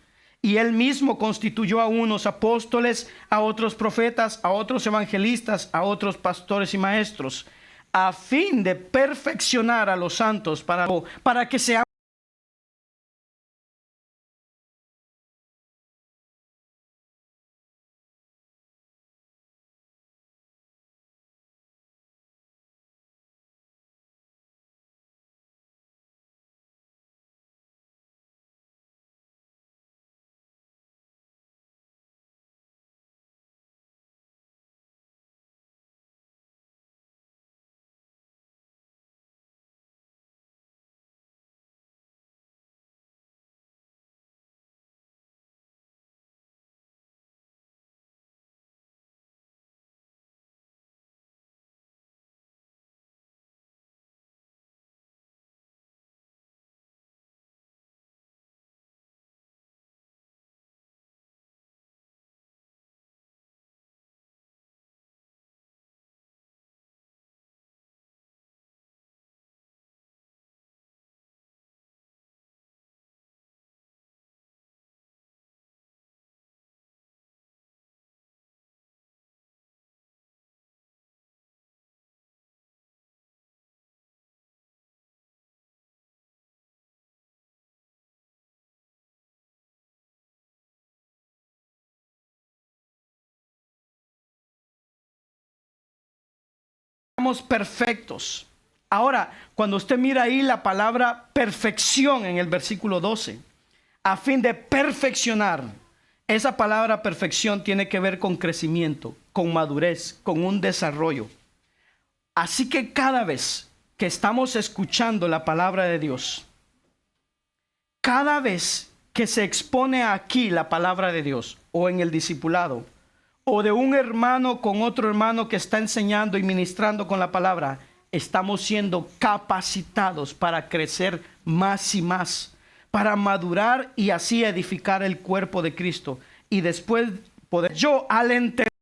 Y él mismo constituyó a unos apóstoles, a otros profetas, a otros evangelistas, a otros pastores y maestros, a fin de perfeccionar a los santos para que seamos perfectos. Ahora, cuando usted mira ahí la palabra perfección en el versículo 12, a fin de perfeccionar, esa palabra perfección tiene que ver con crecimiento, con madurez, con un desarrollo. Así que cada vez que estamos escuchando la palabra de Dios, cada vez que se expone aquí la palabra de Dios, o en el discipulado, o de un hermano con otro hermano que está enseñando y ministrando con la palabra, estamos siendo capacitados para crecer más y más, para madurar y así edificar el cuerpo de Cristo. Y después poder yo al entender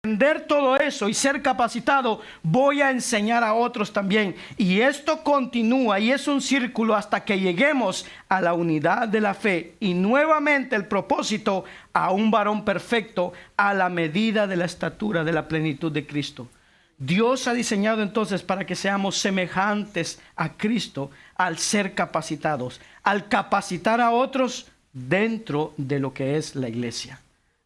aprender todo eso y ser capacitado, voy a enseñar a otros también. Y esto continúa y es un círculo hasta que lleguemos a la unidad de la fe. Y nuevamente el propósito, a un varón perfecto, a la medida de la estatura de la plenitud de Cristo. Dios ha diseñado entonces para que seamos semejantes a Cristo al ser capacitados, al capacitar a otros dentro de lo que es la iglesia.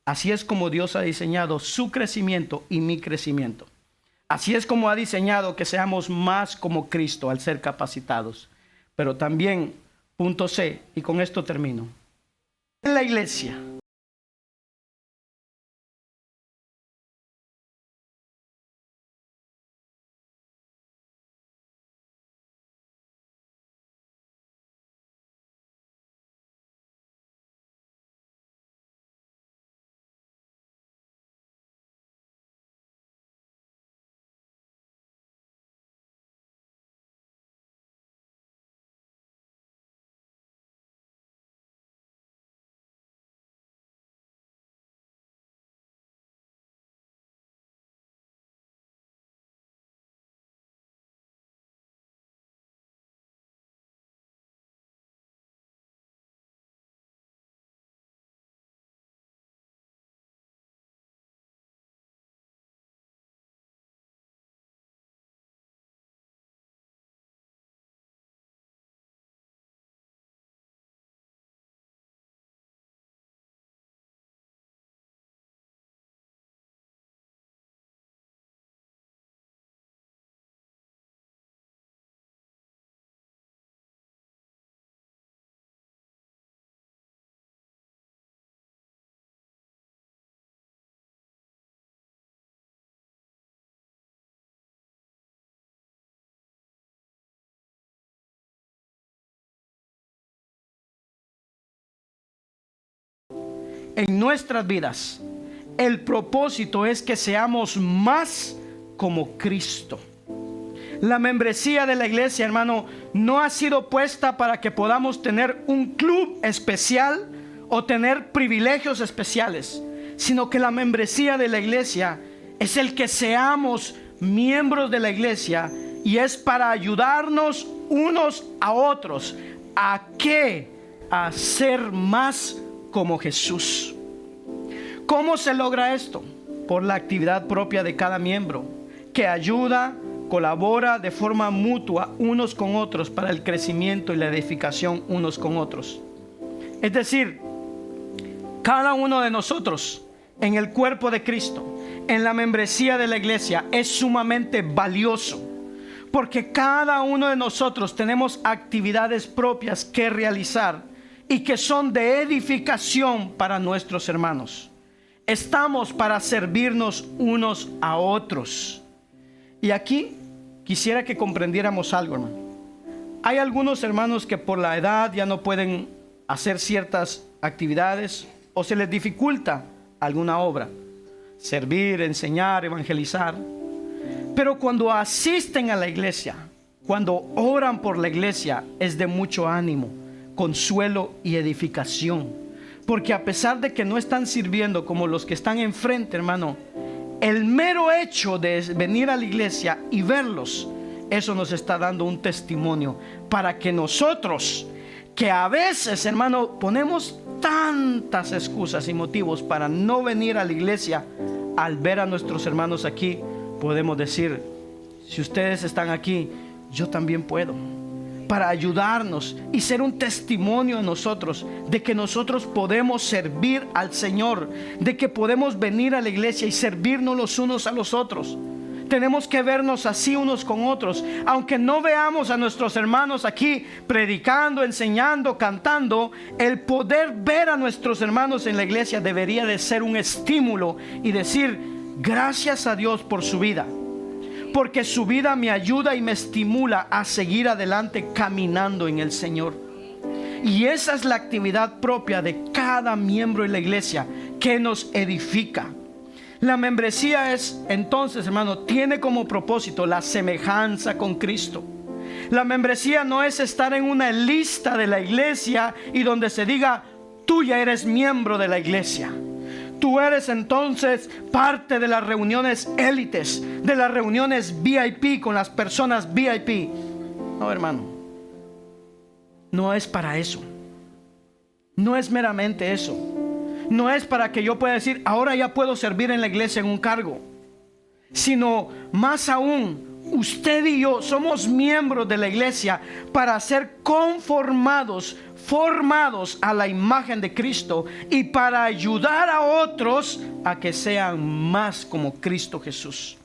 Así es como Dios ha diseñado su crecimiento y mi crecimiento. Así es como ha diseñado que seamos más como Cristo al ser capacitados. Pero también, punto C, y con esto termino. En la iglesia, en nuestras vidas, el propósito es que seamos más como Cristo. La membresía de la iglesia, hermano, no ha sido puesta para que podamos tener un club especial o tener privilegios especiales, sino que la membresía de la iglesia es el que seamos miembros de la iglesia, y es para ayudarnos unos a otros. ¿A qué? A ser más como Jesús. ¿Cómo se logra esto? Por la actividad propia de cada miembro, que ayuda, colabora de forma mutua unos con otros para el crecimiento y la edificación unos con otros. Es decir, cada uno de nosotros en el cuerpo de Cristo, en la membresía de la iglesia, es sumamente valioso, porque cada uno de nosotros tenemos actividades propias que realizar y que son de edificación para nuestros hermanos. Estamos para servirnos unos a otros. Y aquí quisiera que comprendiéramos algo, hermano. Hay algunos hermanos que por la edad ya no pueden hacer ciertas actividades o se les dificulta alguna obra, servir, enseñar, evangelizar. Pero cuando asisten a la iglesia, cuando oran por la iglesia, es de mucho ánimo, consuelo y edificación. Porque a pesar de que no están sirviendo como los que están enfrente, hermano, el mero hecho de venir a la iglesia y verlos, eso nos está dando un testimonio para que nosotros, que a veces, hermano, ponemos tantas excusas y motivos para no venir a la iglesia, al ver a nuestros hermanos aquí, podemos decir: si ustedes están aquí, yo también puedo. Para ayudarnos y ser un testimonio en nosotros de que nosotros podemos servir al Señor, de que podemos venir a la iglesia y servirnos los unos a los otros. Tenemos que vernos así unos con otros, aunque no veamos a nuestros hermanos aquí predicando, enseñando, cantando. El poder ver a nuestros hermanos en la iglesia debería de ser un estímulo y decir: gracias a Dios por su vida, porque su vida me ayuda y me estimula a seguir adelante caminando en el Señor. Y esa es la actividad propia de cada miembro de la iglesia que nos edifica. La membresía es, entonces, hermano, tiene como propósito la semejanza con Cristo. La membresía no es estar en una lista de la iglesia y donde se diga: tú ya eres miembro de la iglesia, Tú eres entonces parte de las reuniones élites, de las reuniones VIP con las personas VIP. No, hermano, no es para eso. No es meramente eso. No es para que yo pueda decir, ahora ya puedo servir en la iglesia en un cargo. Sino más aún, usted y yo somos miembros de la iglesia para ser conformados, formados a la imagen de Cristo y para ayudar a otros a que sean más como Cristo Jesús.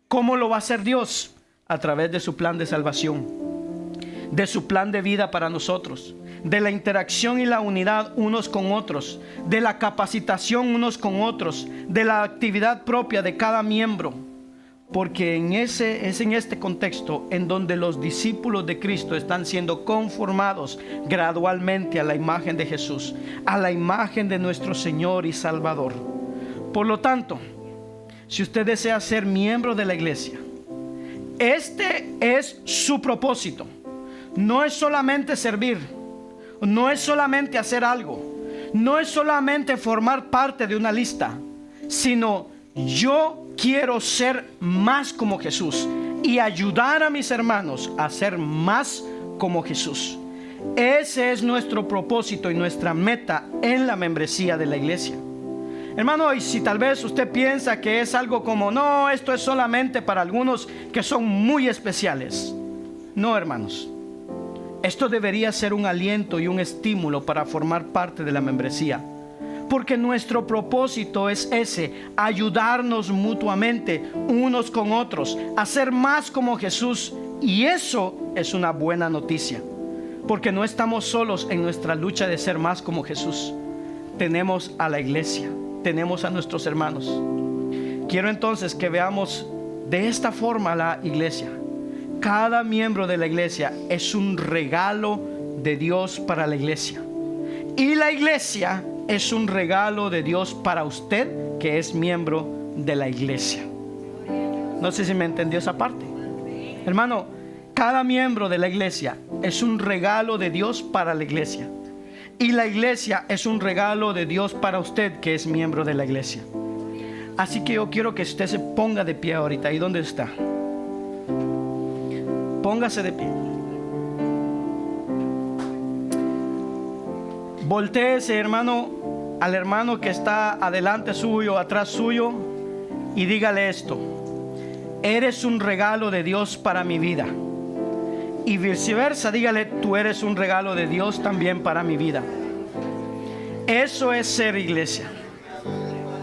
¿Cómo lo va a hacer Dios? A través de su plan de salvación, de su plan de vida para nosotros, de la interacción y la unidad unos con otros, de la capacitación unos con otros, de la actividad propia de cada miembro. Porque es en este contexto en donde los discípulos de Cristo están siendo conformados gradualmente a la imagen de Jesús, a la imagen de nuestro Señor y Salvador. Por lo tanto, si usted desea ser miembro de la iglesia, este es su propósito. No es solamente servir, no es solamente hacer algo, no es solamente formar parte de una lista, sino yo quiero ser más como Jesús y ayudar a mis hermanos a ser más como Jesús. Ese es nuestro propósito y nuestra meta en la membresía de la iglesia. Hermano, y si tal vez usted piensa que es algo como, no, esto es solamente para algunos que son muy especiales. No, hermanos. Esto debería ser un aliento y un estímulo para formar parte de la membresía. Porque nuestro propósito es ese, ayudarnos mutuamente unos con otros, a ser más como Jesús. Y eso es una buena noticia, porque no estamos solos en nuestra lucha de ser más como Jesús. Tenemos a la iglesia, tenemos a nuestros hermanos. Quiero entonces que veamos de esta forma la iglesia. Cada miembro de la iglesia es un regalo de Dios para la iglesia. Y la iglesia es un regalo de Dios para usted, que es miembro de la iglesia. No sé si me entendió esa parte. Hermano, cada miembro de la iglesia es un regalo de Dios para la iglesia. Y la iglesia es un regalo de Dios para usted, que es miembro de la iglesia. Así que yo quiero que usted se ponga de pie ahorita. ¿Ahí dónde está? Póngase de pie. Voltéese, hermano, al hermano que está adelante suyo, atrás suyo, y dígale esto: eres un regalo de Dios para mi vida. Y viceversa, dígale: tú eres un regalo de Dios también para mi vida. Eso es ser iglesia.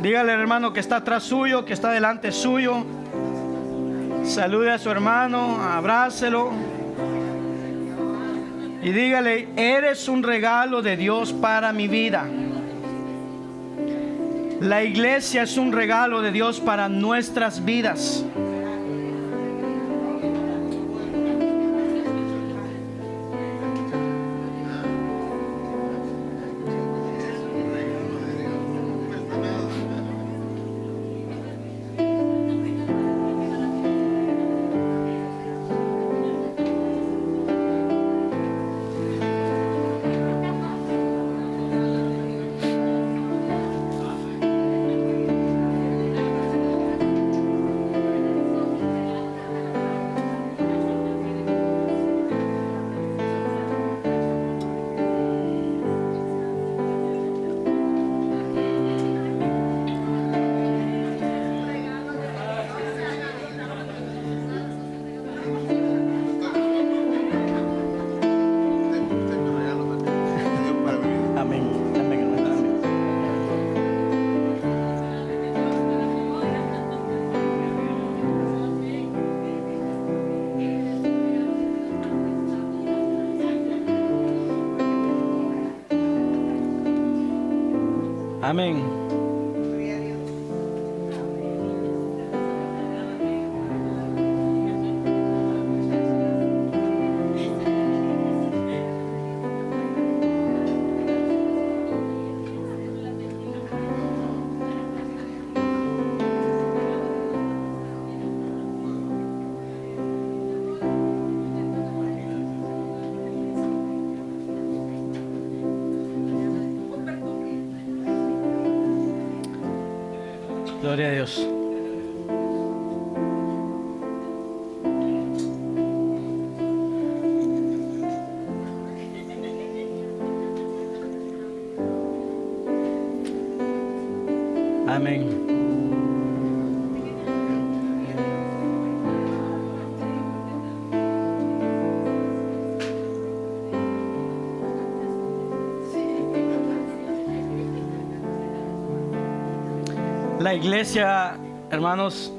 Dígale al hermano que está atrás suyo, que está delante suyo, salude a su hermano, abrácelo y dígale: eres un regalo de Dios para mi vida. La iglesia es un regalo de Dios para nuestras vidas. Amén. Gloria a Dios. Amén. La iglesia, hermanos,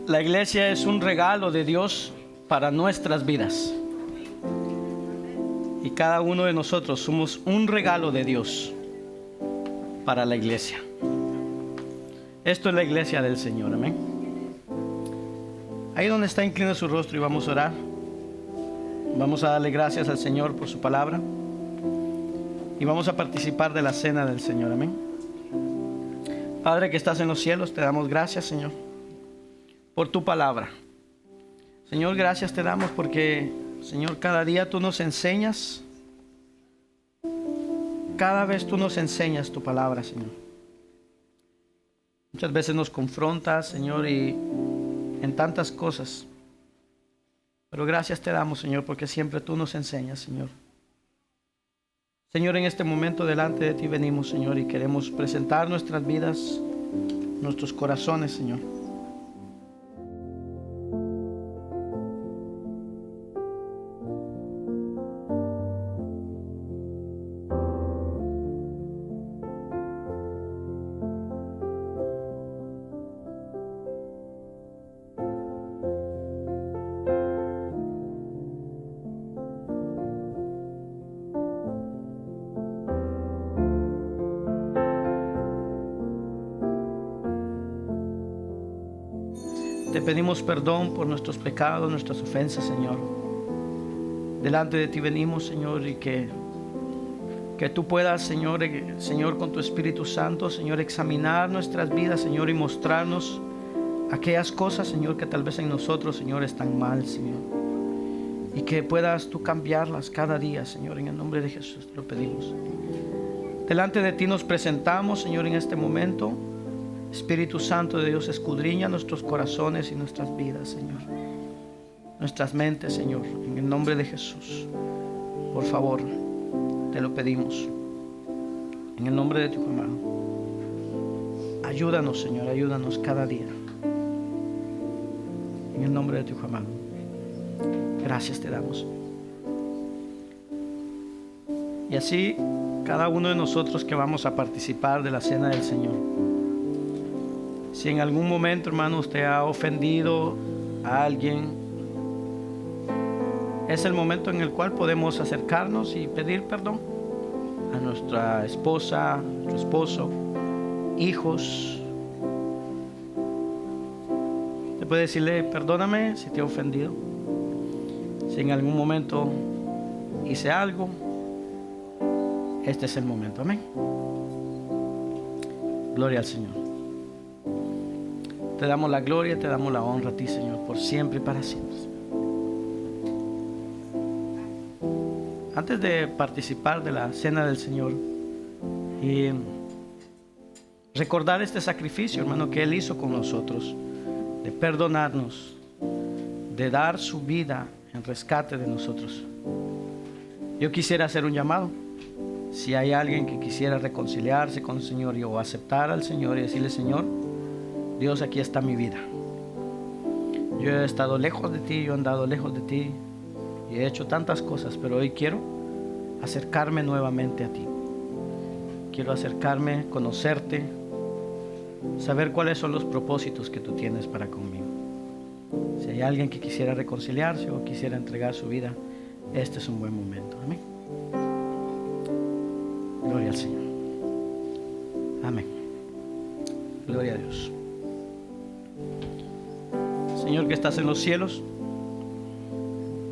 la iglesia es un regalo de Dios para nuestras vidas. Y cada uno de nosotros somos un regalo de Dios para la iglesia. Esto es la iglesia del Señor, amén. Ahí donde está, inclina su rostro y vamos a orar. Vamos a darle gracias al Señor por su palabra. Y vamos a participar de la cena del Señor, amén. Padre que estás en los cielos, te damos gracias, Señor, por tu palabra. Señor, gracias te damos porque, Señor, cada día tú nos enseñas. Cada vez tú nos enseñas tu palabra, Señor. Muchas veces nos confrontas, Señor, y en tantas cosas. Pero gracias te damos, Señor, porque siempre tú nos enseñas, Señor. Señor, en este momento delante de ti venimos, Señor, y queremos presentar nuestras vidas, nuestros corazones, Señor. Te pedimos perdón por nuestros pecados, nuestras ofensas, Señor. Delante de ti venimos, Señor, y que tú puedas, Señor, con tu Espíritu Santo, Señor, examinar nuestras vidas, Señor, y mostrarnos aquellas cosas, Señor, que tal vez en nosotros, Señor, están mal, Señor. Y que puedas tú cambiarlas cada día, Señor, en el nombre de Jesús te lo pedimos. Delante de ti nos presentamos, Señor, en este momento. Espíritu Santo de Dios, escudriña nuestros corazones y nuestras vidas, Señor. Nuestras mentes, Señor, en el nombre de Jesús. Por favor, te lo pedimos. En el nombre de tu Hijo amado. Ayúdanos, Señor, ayúdanos cada día. En el nombre de tu Hijo amado. Gracias te damos. Y así, cada uno de nosotros que vamos a participar de la cena del Señor. Si en algún momento, hermano, usted ha ofendido a alguien, es el momento en el cual podemos acercarnos y pedir perdón a nuestra esposa, a nuestro esposo, hijos. Usted puede decirle, perdóname si te he ofendido. Si en algún momento hice algo, este es el momento. Amén. Gloria al Señor. Te damos la gloria, te damos la honra a ti, Señor, por siempre y para siempre. Antes de participar de la cena del Señor y recordar este sacrificio, hermano, que Él hizo con nosotros, de perdonarnos, de dar su vida en rescate de nosotros. Yo quisiera hacer un llamado. Si hay alguien que quisiera reconciliarse con el Señor o aceptar al Señor y decirle, Señor, Dios, aquí está mi vida. Yo he estado lejos de ti, yo he andado lejos de ti y he hecho tantas cosas, pero hoy quiero acercarme nuevamente a ti. Quiero acercarme, conocerte, saber cuáles son los propósitos que tú tienes para conmigo. Si hay alguien que quisiera reconciliarse o quisiera entregar su vida, este es un buen momento. Amén. Gloria al Señor. Amén. Gloria a Dios. Señor que estás en los cielos,